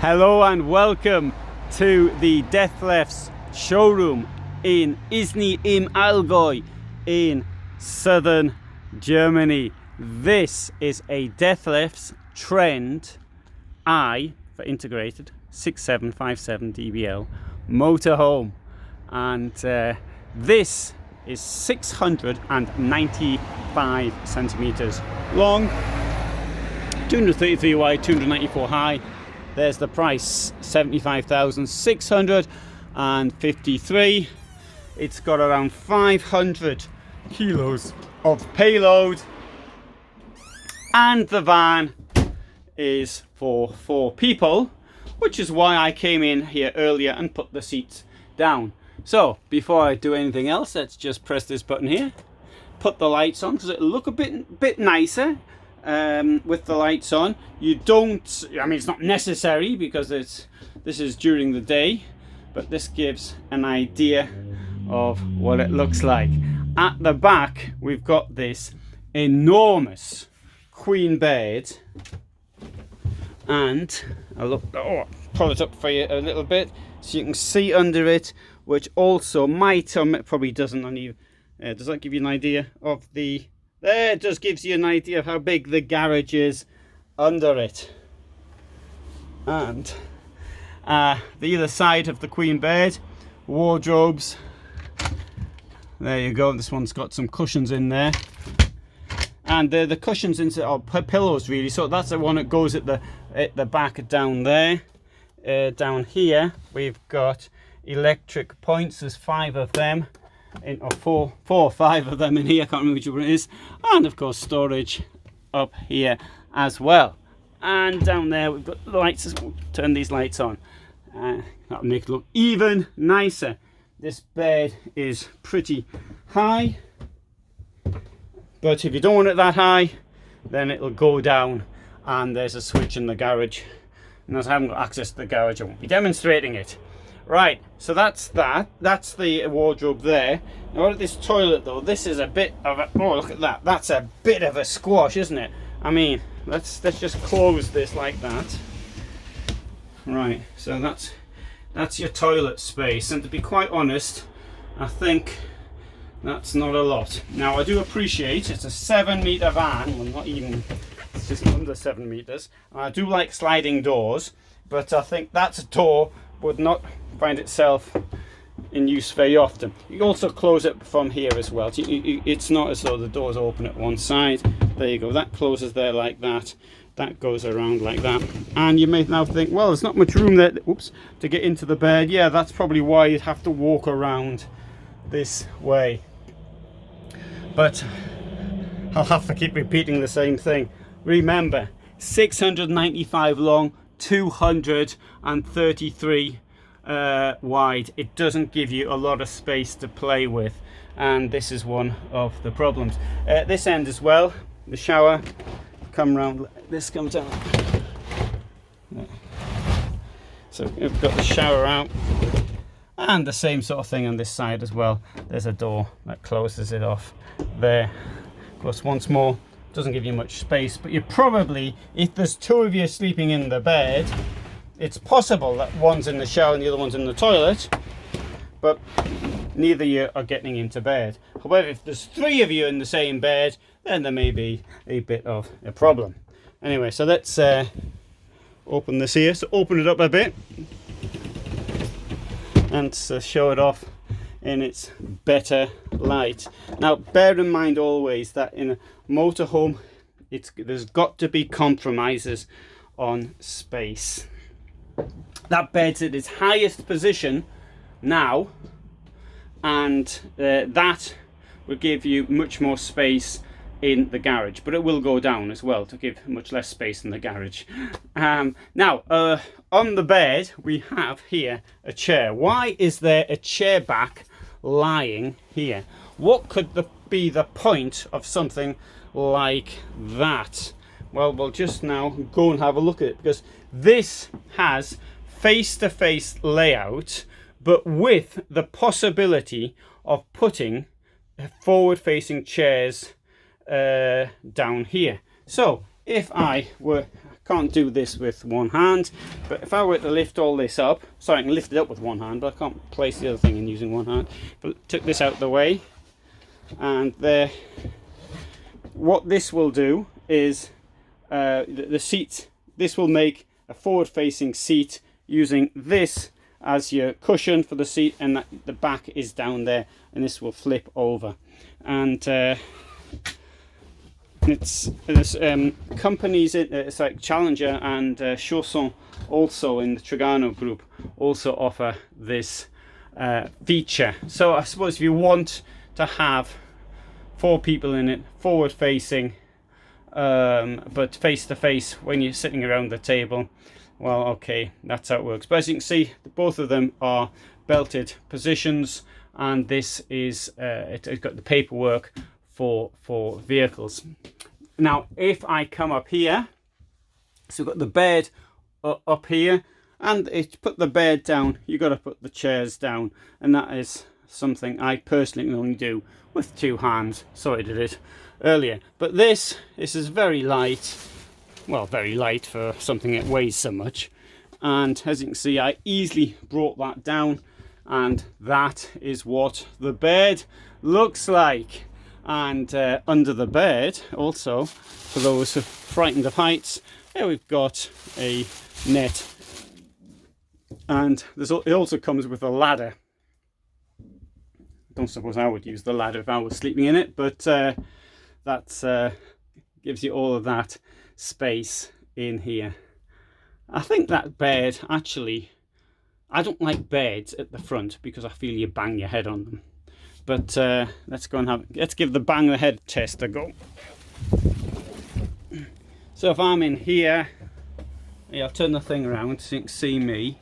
Hello and welcome to the Dethleffs showroom in Isny im Allgäu in southern Germany. This is a Dethleffs Trend I for integrated 6757 DBL motorhome, and this is 695 centimeters long, 233 wide, 294 high. There's the price, 75,653. It's got around 500 kilos of payload, and the van is for 4 people, which is why I came in here earlier and put the seats down. So before I do anything else, let's just press this button here, put the lights on, because it'll look a bit nicer with the lights on. You don't, I mean, it's not necessary because this is during the day, but this gives an idea of what it looks like. At the back we've got this enormous queen bed, and I'll pull it up for you a little bit so you can see under it, which also might, or probably doesn't, does that give you an idea of the, there, it just gives you an idea of how big the garage is under it. And the other side of the queen bed, wardrobes. There you go, this one's got some cushions in there. And the cushions are pillows really, so that's the one that goes at the back down there. Down here we've got electric points, there's 5 of them. Or 4 or 5 of them in here, I can't remember which one it is, and of course storage up here as well. And down there we've got the lights. We'll turn these lights on, that'll make it look even nicer. This bed is pretty high, but if you don't want it that high, then it'll go down, and there's a switch in the garage, and as I haven't got access to the garage, I won't be demonstrating it. Right, so that's the wardrobe there. Now at this toilet though, this is a bit of a, oh look at that, that's a bit of a squash, isn't it? I mean, let's just close this like that. Right, so that's your toilet space, and to be quite honest, I think that's not a lot. Now I do appreciate it's a 7-meter van, well not even, it's just under 7 meters. I do like sliding doors, but I think that door would not find itself in use very often. You also close it from here as well. It's not as though the doors open at one side. There you go, that closes there like that, that goes around like that, and you may now think, well, there's not much room there, oops, to get into the bed. Yeah, that's probably why you'd have to walk around this way, but I'll have to keep repeating the same thing. Remember, 695 long, 233 wide. It doesn't give you a lot of space to play with, and this is one of the problems. This end as well, the shower, come round, this comes down, so we've got the shower out, and the same sort of thing on this side as well. There's a door that closes it off there. Of course, once more, doesn't give you much space, but you probably, if there's 2 of you sleeping in the bed, it's possible that one's in the shower and the other one's in the toilet, but neither of you are getting into bed. However, if there's 3 of you in the same bed, then there may be a bit of a problem. Anyway, so let's open this here. So open it up a bit and show it off in its better light. Now bear in mind always that in a motorhome there's got to be compromises on space. That bed's at its highest position now, and that will give you much more space in the garage, but it will go down as well to give much less space in the garage. Now on the bed we have here a chair. Why is there a chair back lying here? What could be the point of something like that? Well, we'll just now go and have a look at it, because this has face-to-face layout, but with the possibility of putting forward-facing chairs down here. So if I were Can't do this with one hand, but if I were to lift all this up, sorry, I can lift it up with one hand, but I can't place the other thing in using one hand. But took this out of the way, and there. What this will do is the seat. This will make a forward-facing seat using this as your cushion for the seat, and the back is down there, and this will flip over. And it's companies, it's like Challenger and Chausson also in the Trigano group also offer this feature. So I suppose if you want to have 4 people in it, forward facing, but face to face when you're sitting around the table, well, okay, that's how it works. But as you can see, both of them are belted positions, and this is it's got the paperwork for vehicles. Now if I come up here, so we've got the bed up here, and to put the bed down you've got to put the chairs down, and that is something I personally can only do with 2 hands. So I did it earlier, but this is very light, well, very light for something that weighs so much. And as you can see, I easily brought that down, and that is what the bed looks like. And under the bed, also, for those who are frightened of heights, here we've got a net, and it also comes with a ladder. Don't suppose I would use the ladder if I was sleeping in it, but that gives you all of that space in here. I think that bed, actually, I don't like beds at the front because I feel you bang your head on them. But let's give the bang the head test a go. So if I'm in here, I'll turn the thing around so you can see me.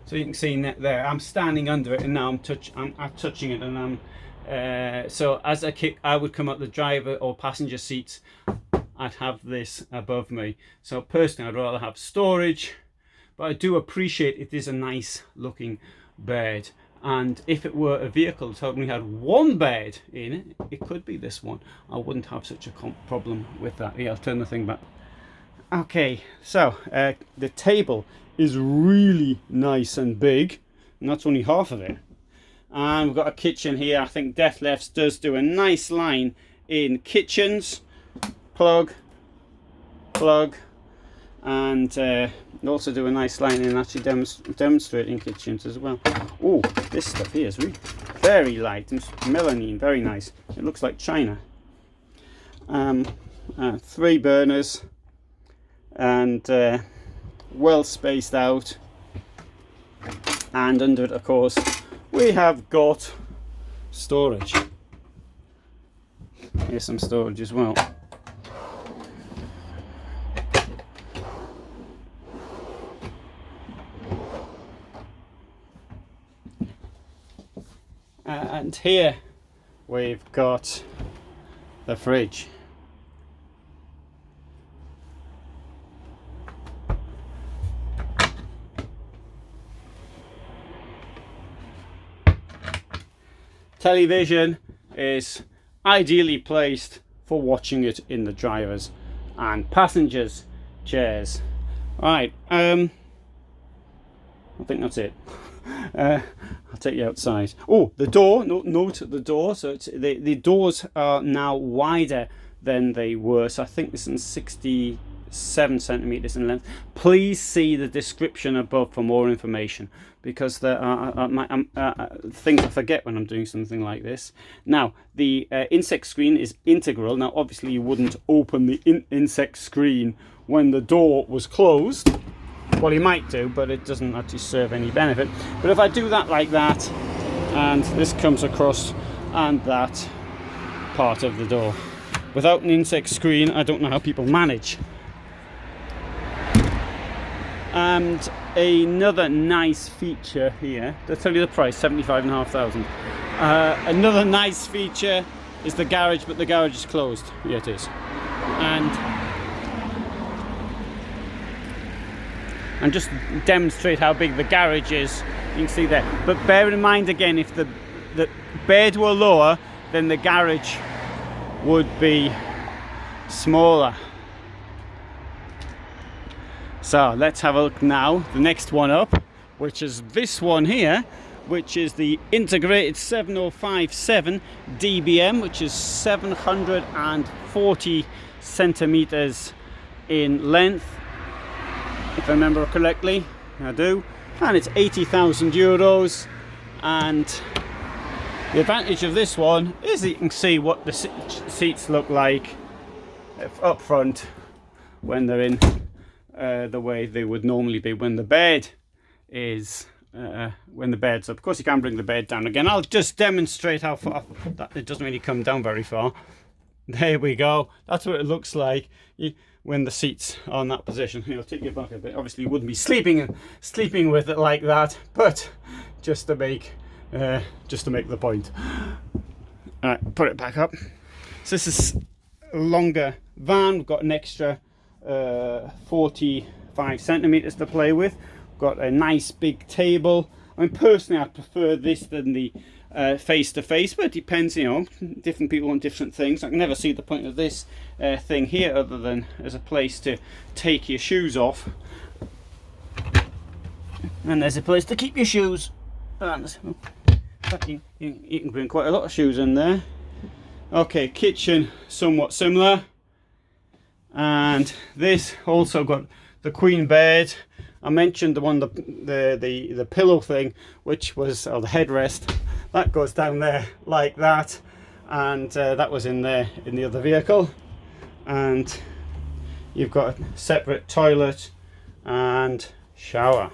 So you can see there, I'm standing under it, and now I'm touching it, and I'm so as I would come up the driver or passenger seats, I'd have this above me. So personally, I'd rather have storage, but I do appreciate it is a nice looking bed. And if it were a vehicle that only had one bed in it, it could be this one. I wouldn't have such a problem with that. Yeah, I'll turn the thing back. Okay, so the table is really nice and big, and that's only half of it. And we've got a kitchen here. I think Dethleffs does do a nice line in kitchens. Plug, and they also do a nice line in actually demonstrating kitchens as well. Oh, this stuff here is really very light and melamine, very nice. It looks like china. 3 burners, and well spaced out. And under it, of course, we have got storage. Here's some storage as well. And here we've got the fridge. Television is ideally placed for watching it in the drivers and passengers' chairs. Right, I think that's it. I'll take you outside. Oh, the door, note the door. So it's, the doors are now wider than they were. So I think this is 67 centimeters in length. Please see the description above for more information, because there are things I forget when I'm doing something like this. Now, the insect screen is integral. Now, obviously, you wouldn't open the insect screen when the door was closed. Well, you might do, but it doesn't actually serve any benefit. But if I do that like that, and this comes across, and that part of the door, without an insect screen, I don't know how people manage. And another nice feature here, I'll tell you the price, 75,500. Another nice feature is the garage, but the garage is closed. Yeah, it is. And just demonstrate how big the garage is, you can see there. But bear in mind again, if the bed were lower, then the garage would be smaller. So let's have a look now, the next one up, which is this one here, which is the integrated 7057 DBM, which is 740 centimeters in length, if I remember correctly. I do. And it's 80,000 euros. And the advantage of this one is that you can see what the seats look like up front when they're in the way they would normally be when the bed is when the bed's up. Of course, you can bring the bed down again. I'll just demonstrate how far that it doesn't really come down very far. There we go. That's what it looks like when the seats are in that position. I'll take you back a bit. Obviously, you wouldn't be sleeping with it like that, but just to make the point. All right, put it back up. So this is a longer van. We've got an extra 45 centimeters to play with. We've got a nice big table. I mean, personally, I prefer this than the face-to-face, but it depends, you know, different people want different things. I can never see the point of this thing here other than as a place to take your shoes off. And there's a place to keep your shoes. And you can bring quite a lot of shoes in there. Okay, kitchen somewhat similar. And this also got the queen bed. I mentioned the one, the pillow thing, which was, or the headrest, that goes down there like that, and that was in there in the other vehicle. And you've got a separate toilet and shower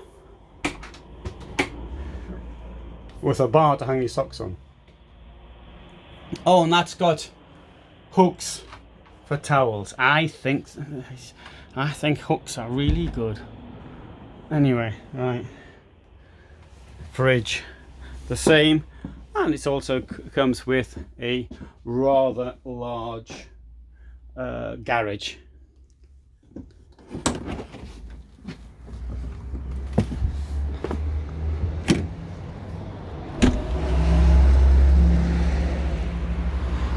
with a bar to hang your socks on. Oh, and that's got hooks for towels. I think hooks are really good. Anyway, right, fridge the same, and it also comes with a rather large garage.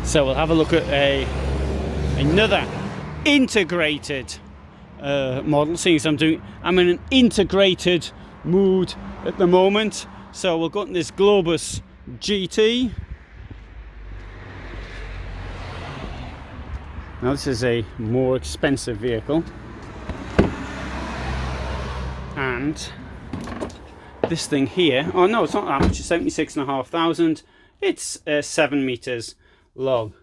So we'll have a look at another integrated model. Seeing as I'm in an integrated mood at the moment, so we'll go to this Globus GT. Now this is a more expensive vehicle, and this thing here, oh no, it's not that much, it's 76,500. It's 7 meters long.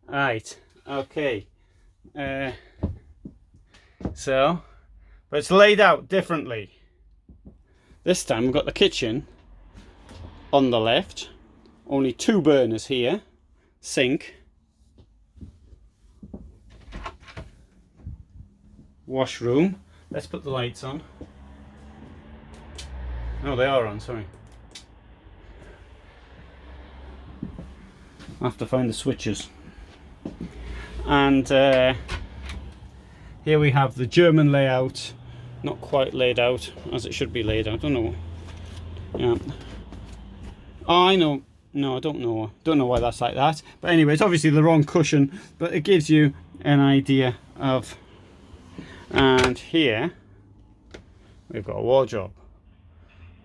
Right, okay. So, but it's laid out differently. This time we've got the kitchen on the left, only 2 burners here, sink, washroom. Let's put the lights on. Oh, they are on, sorry. I have to find the switches. And here we have the German layout, not quite laid out as it should be laid out. I don't know. Yeah. Oh, I know. No, I don't know. Don't know why that's like that. But anyway, it's obviously the wrong cushion, but it gives you an idea of. And here we've got a wardrobe,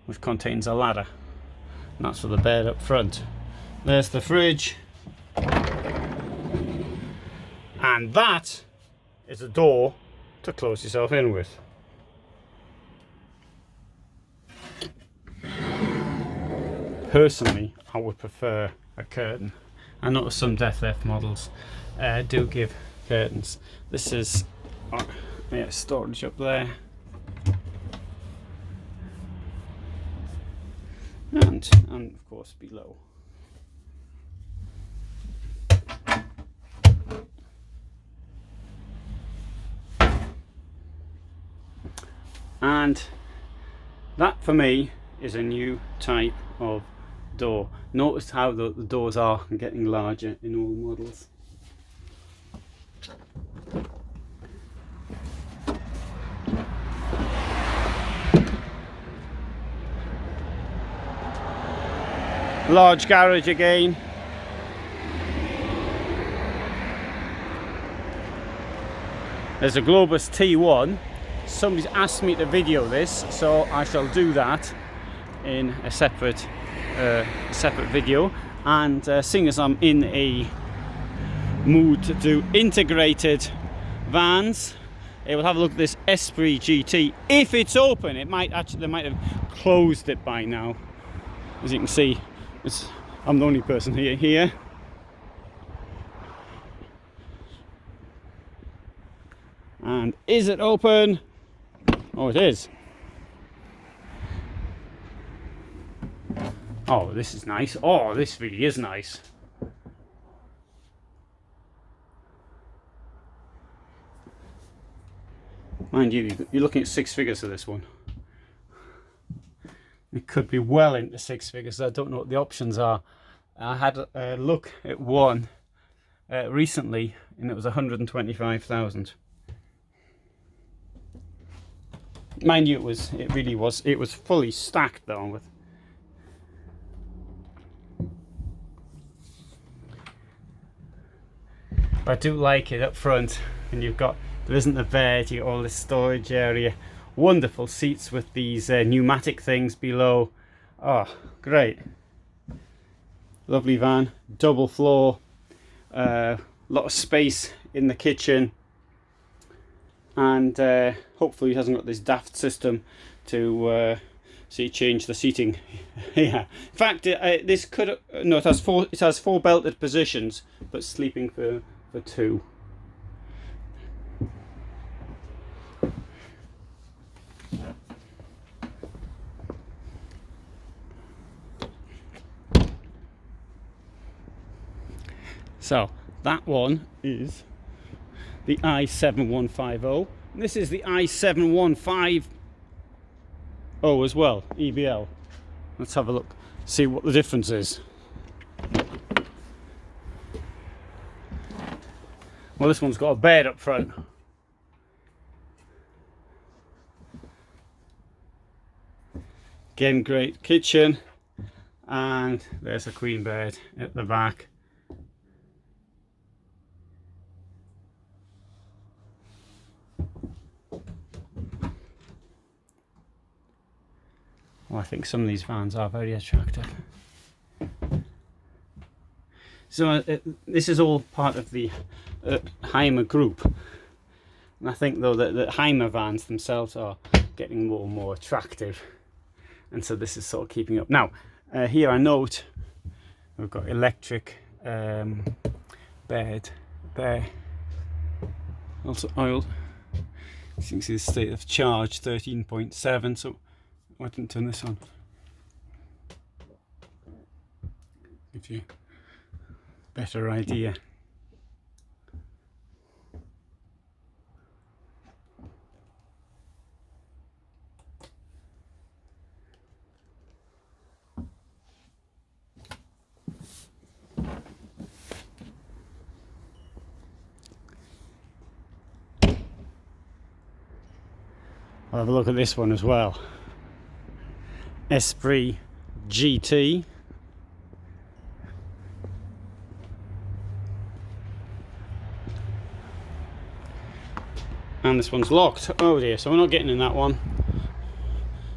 which contains a ladder. And that's for the bed up front. There's the fridge. And that is a door to close yourself in with. Personally, I would prefer a curtain. I know some Dethleffs models do give curtains. This is yeah, storage up there, and of course below. And that for me is a new type of door. Notice how the doors are getting larger in all models. Large garage again. There's a Globus T1. Somebody's asked me to video this, so I shall do that in a separate video. And seeing as I'm in a mood to do integrated vans, we'll have a look at this Esprit GT. If it's open, it might actually, they might have closed it by now. As you can see, I'm the only person here. And is it open? Oh, it is. Oh, this is nice. Oh, this really is nice. Mind you, you're looking at 6 figures for this one. It could be well into 6 figures. I don't know what the options are. I had a look at one recently, and it was 125,000. Mind you, it was fully stacked though with. But I do like it up front, and there isn't the bed, you got all this storage area, wonderful seats with these pneumatic things below. Oh, great. Lovely van, double floor, lot of space in the kitchen, and hopefully it hasn't got this daft system to change the seating. Yeah, in fact, this could no, it has four belted positions, but sleeping for 2. So that one is the i7150. And this is the i7150 as well, EBL. Let's have a look, see what the difference is. Well, this one's got a bed up front. Again, great kitchen, and there's a queen bed at the back. Well, I think some of these vans are very attractive. So this is all part of the Heimer group, and I think though that the Heimer vans themselves are getting more and more attractive, and so this is sort of keeping up. Now here I note we've got electric bed there, also oiled. You can see the state of charge 13.7, so I didn't turn this on. Gives you a better idea. I'll have a look at this one as well. Esprit GT. And this one's locked. Oh dear, so we're not getting in that one.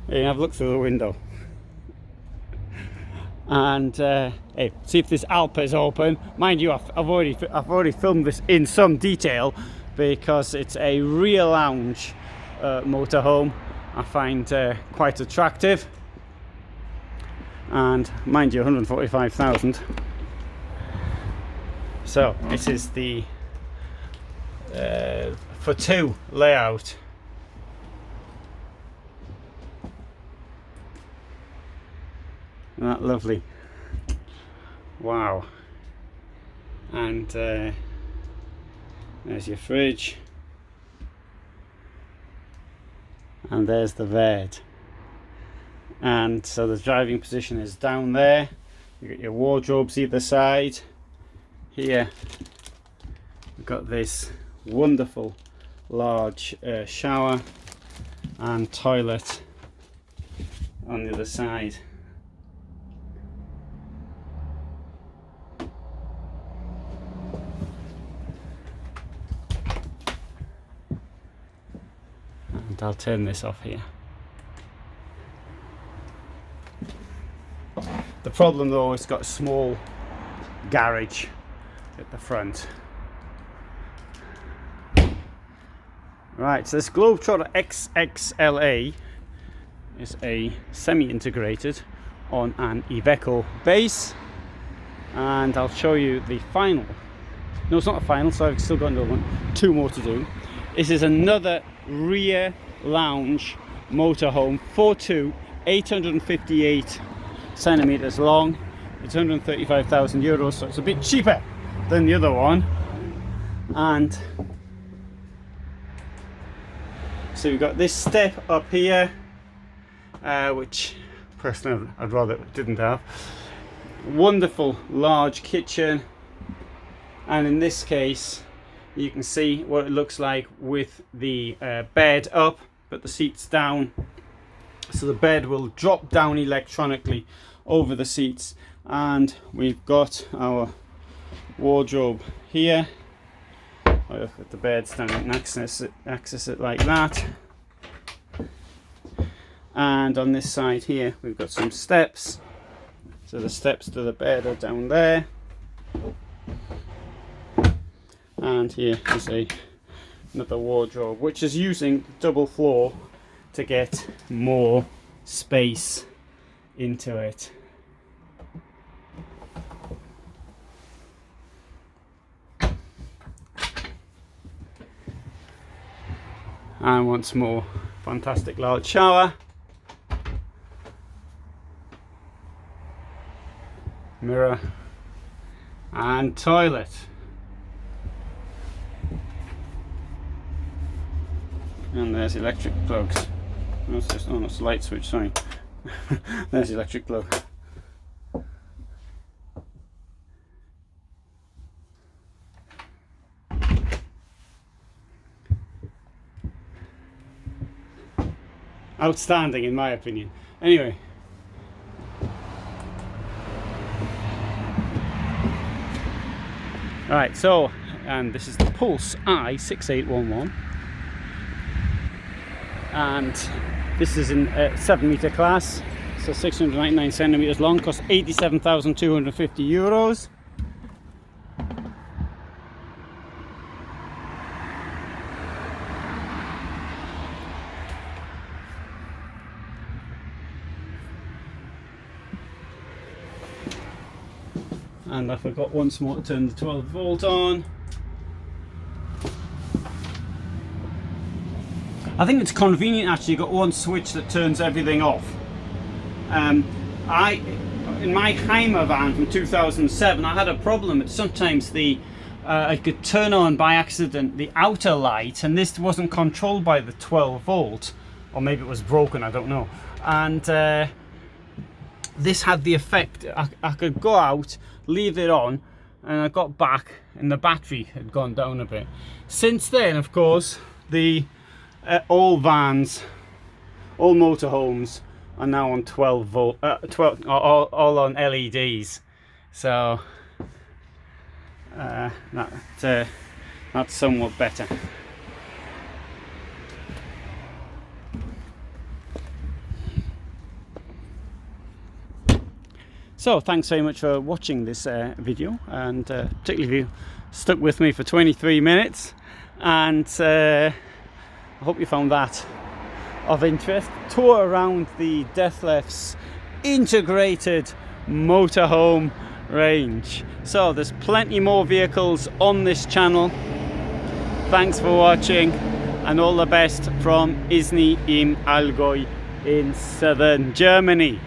Hey, have a look through the window. And hey, see if this Alpa is open. Mind you, I've already filmed this in some detail because it's a rear lounge motorhome. I find quite attractive. And mind you, 145,000. So this is the for 2 layout. Isn't that lovely? Wow. And there's your fridge, and there's the bed. And so the driving position is down there. You got your wardrobes either side. Here we've got this wonderful large shower and toilet on the other side. and I'll turn this off here. The problem though, it's got a small garage at the front. Right, so this Globetrotter XXLA is a semi-integrated on an Iveco base, and I'll show you the final. No, it's not a final, so I've still got another one, 2 more to do. This is another rear lounge motorhome, 4.2, 858 centimeters long. It's 135,000 euros, so it's a bit cheaper than the other one. And so we've got this step up here, which personally I'd rather it didn't have. Wonderful large kitchen, and in this case you can see what it looks like with the bed up but the seats down. So the bed will drop down electronically over the seats, and we've got our wardrobe here. I'll put the beds down and access it like that. And on this side here we've got some steps, so the steps to the bed are down there, and here is another wardrobe which is using double floor to get more space into it. And once more, fantastic large shower, mirror, and toilet. And there's electric plugs. Oh, it's a light switch, sorry. There's the electric plug. Outstanding in my opinion. Anyway, right, so, and this is the Pulse i6811, and this is in 7-meter class, so 699 centimeters long, costs 87,250 euros. And I forgot once more to turn the 12 volt on. I think it's convenient actually, you've got one switch that turns everything off. In my Heimer van from 2007, I had a problem. Sometimes I could turn on by accident the outer light, and this wasn't controlled by the 12 volt, or maybe it was broken, I don't know. And this had the effect, I could go out, leave it on, and I got back and the battery had gone down a bit. Since then, of course, all vans, all motorhomes are now on 12 volt, all on LEDs. So that's somewhat better. So thanks very much for watching this video, and particularly if you stuck with me for 23 minutes, and I hope you found that of interest. Tour around the Dethleffs integrated motorhome range. So there's plenty more vehicles on this channel. Thanks for watching, and all the best from Isny im Allgäu in southern Germany.